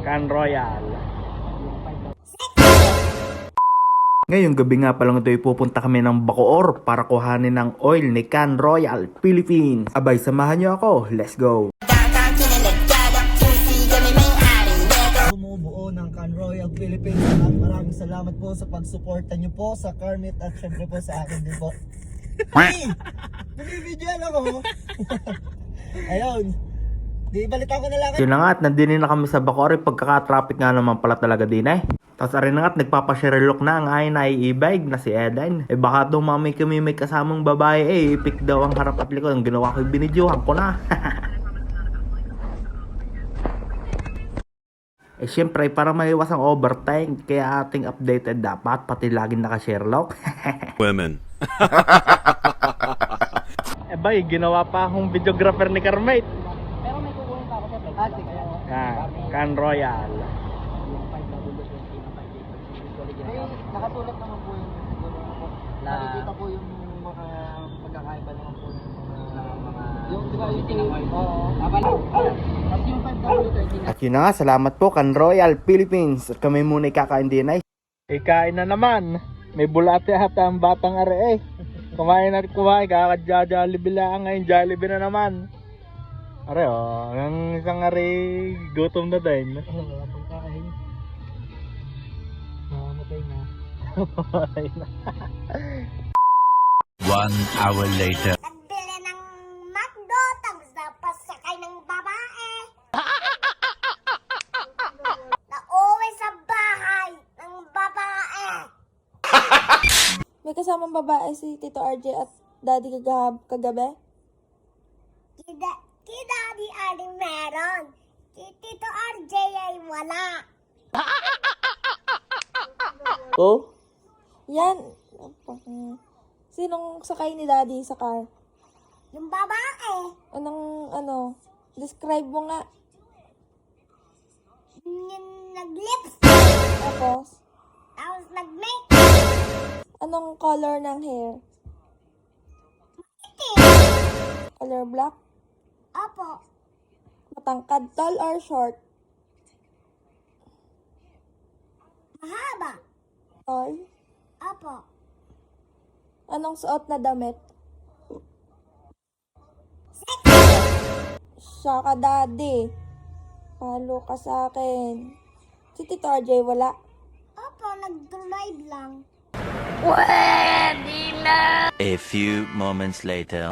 Can Royal. Ngayong gabi nga palang ito ay pupunta kami ng Bacoor para kuhanin ng oil ni Can Royal Philippines. Abay, samahan niyo ako. Let's go! Bumubuo ng Can Royal Philippines at maraming salamat po sa pagsuporta niyo po sa Carmit at syempre po sa akin din po. Hey! Nabibidyan ako! Ayun. Di balita ko na lang. Yun na nga at nandinin na kami sa Bacoor. Pagkaka-traffic nga naman pala talaga din eh. Tapos arin na nga at nagpapasirelok na ang ayon na i-bike na si Eden. Eh baka dumami kami may kasamang babae eh. Ipik daw ang harap at likod. Ang ginawa ko yung binidyohan ko na. Eh syempre para maiwas ang overtime. Kaya ating updated dapat. Pati laging naka-Sherlock. Women. Eh bay, ginawa pa akong videographer ni Carmate. Pero may kukunin pa ako sa plastic. Can Royal. Nakasulat naman po yung nakikita po yung mga pagkakaiba naman po ng mga yung diba yung at yung 5W30 At yun na nga, salamat po Can Royal Philippines. At kami muna ikakain din ay. Ikain na naman. May bulate ata ang batang are eh. Kumain at kumain, kakadja-jollibee lang ngayon, Jollibee na naman. Are oh, ang isang are gutom na din. wala pang kain. Mamatay na. 1 hour later. Nagbili ng McDo, tapos napasakay ng babae. Nauwi sa bahay ng babae. May kasamang babae si Tito RJ at Daddy kagabi? Kida di Adi meron. Si Tito RJ ay wala. Oh? Yan. Sinong sakay ni Daddy sa car? Yung babae. Anong, describe mo nga. Yung nag-lips. Tapos, Tapos nag-make. anong color ng hair? Iti. Color black? Opo. Matangkad, tall or short? Mahaba. Tall? Opo. Anong suot na damit? Siya ka, Daddy. Palo ka sa akin. Si Tito RJ wala. Opo, nag-drive lang. A few moments later.